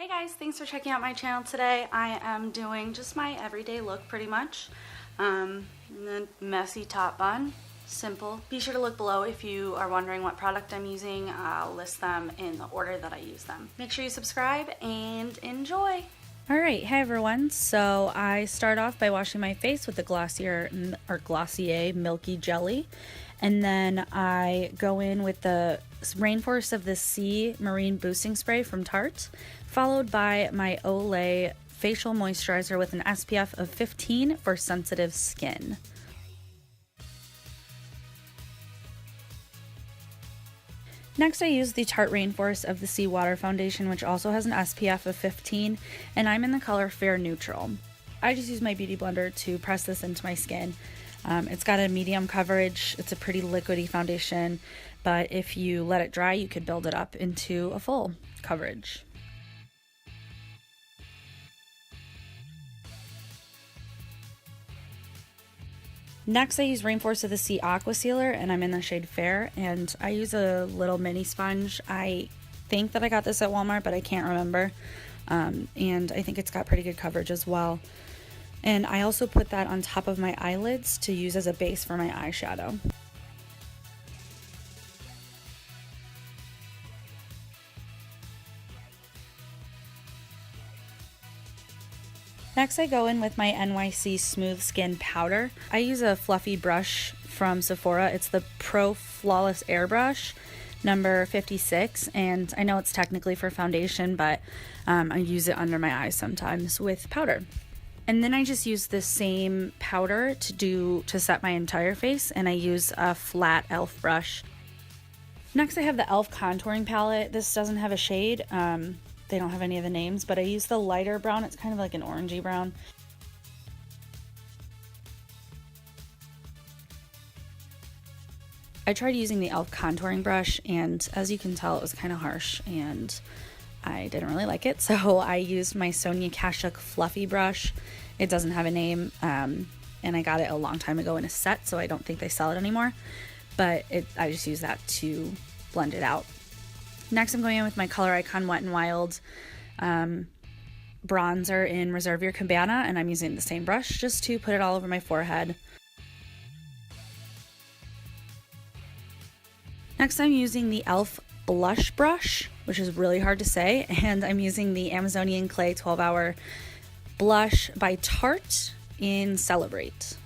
Hey guys, thanks for checking out my channel today. I am doing just my everyday look pretty much. The messy top bun, simple. Be sure to look below if you are wondering what product I'm using. I'll list them in the order that I use them. Make sure you subscribe and enjoy. Alright, hey everyone. So I start off by washing my face with the Glossier Milky Jelly. And then I go in with the Rainforest of the Sea Marine Boosting Spray from Tarte, followed by my Olay Facial Moisturizer with an SPF of 15 for sensitive skin. Next, I use the Tarte Rainforest of the Sea Water Foundation, which also has an SPF of 15, and I'm in the color Fair Neutral. I just use my beauty blender to press this into my skin. It's got a medium coverage. It's a pretty liquidy foundation, but if you let it dry, you could build it up into a full coverage. Next, I use Rainforest of the Sea Aqua Sealer, and I'm in the shade Fair, and I use a little mini sponge. I think that I got this at Walmart, but I can't remember, and I think it's got pretty good coverage as well. And I also put that on top of my eyelids to use as a base for my eyeshadow. Next, I go in with my NYC Smooth Skin Powder. I use a fluffy brush from Sephora. It's the Pro Flawless Airbrush number 56, and I know it's technically for foundation, but I use it under my eyes sometimes with powder. And then I just use the same powder to set my entire face, and I use a flat e.l.f. brush. Next, I have the e.l.f. contouring palette. This doesn't have a shade. They don't have any of the names, but I use the lighter brown. It's kind of like an orangey brown. I tried using the e.l.f. contouring brush, and as you can tell, it was kind of harsh, and I didn't really like it, so I used my Sonia Kashuk fluffy brush. It doesn't have a name, and I got it a long time ago in a set, so I don't think they sell it anymore, but I just use that to blend it out. Next, I'm going in with my Color Icon Wet n Wild bronzer in Reserve Your Cabana, and I'm using the same brush just to put it all over my forehead. Next, I'm using the e.l.f. blush brush, which is really hard to say, and I'm using the Amazonian Clay 12-Hour blush by Tarte in Celebrate.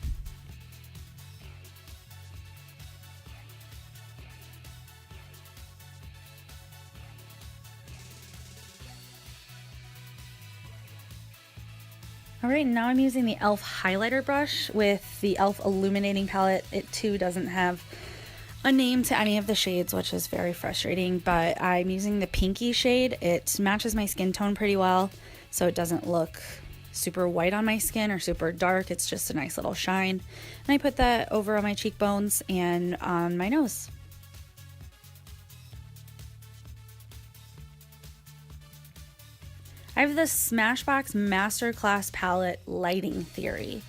Alright, now I'm using the e.l.f. highlighter brush with the e.l.f. illuminating palette. It too doesn't have a name to any of the shades, which is very frustrating, but I'm using the pinky shade. It matches my skin tone pretty well, so it doesn't look super white on my skin or super dark. It's just a nice little shine. And I put that over on my cheekbones and on my nose. I have the Smashbox Masterclass Palette Lighting Theory.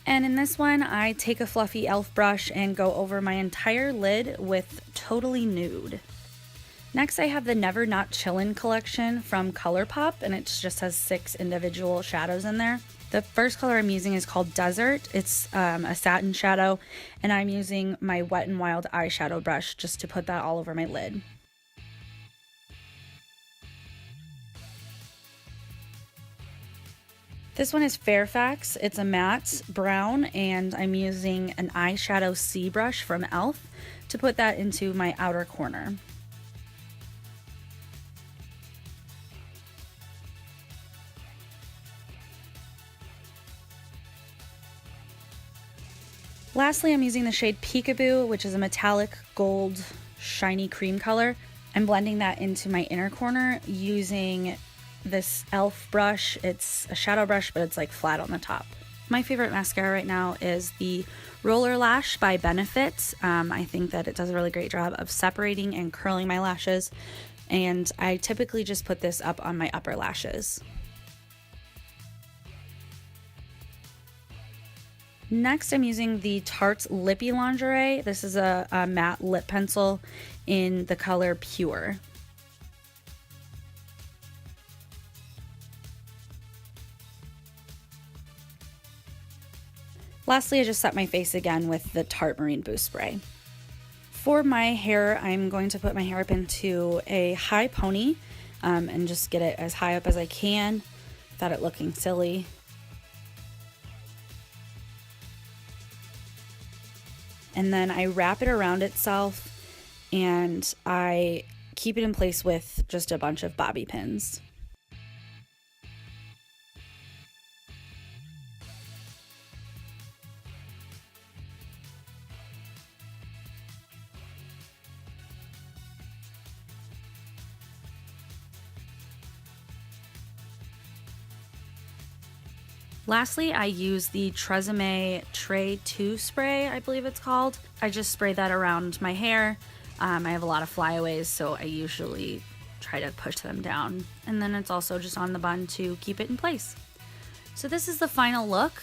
And in this one, I take a fluffy e.l.f. brush and go over my entire lid with Totally Nude. Next, I have the Never Not Chillin' collection from ColourPop, and it just has 6 individual shadows in there. The first color I'm using is called Desert. It's a satin shadow, and I'm using my Wet n Wild eyeshadow brush just to put that all over my lid. This one is Fairfax. It's a matte brown, and I'm using an eyeshadow C brush from e.l.f. to put that into my outer corner. Lastly, I'm using the shade Peekaboo, which is a metallic gold shiny cream color. I'm blending that into my inner corner using this e.l.f. brush. It's a shadow brush, but it's like flat on the top. My favorite mascara right now is the Roller Lash by Benefit. I think that it does a really great job of separating and curling my lashes, and I typically just put this up on my upper lashes. Next, I'm using the Tarte Lippy Lingerie. This is a matte lip pencil in the color Pure. Lastly, I just set my face again with the Tarte Marine Boost Spray. For my hair, I'm going to put my hair up into a high pony and just get it as high up as I can without it looking silly. And then I wrap it around itself and I keep it in place with just a bunch of bobby pins. Lastly, I use the Tresemme Tray 2 spray, I believe it's called. I just spray that around my hair. I have a lot of flyaways, so I usually try to push them down. And then it's also just on the bun to keep it in place. So this is the final look.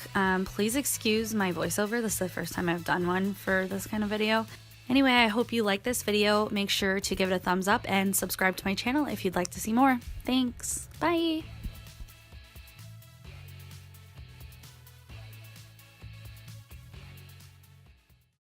Please excuse my voiceover. This is the first time I've done one for this kind of video. Anyway, I hope you like this video. Make sure to give it a thumbs up and subscribe to my channel if you'd like to see more. Thanks. Bye.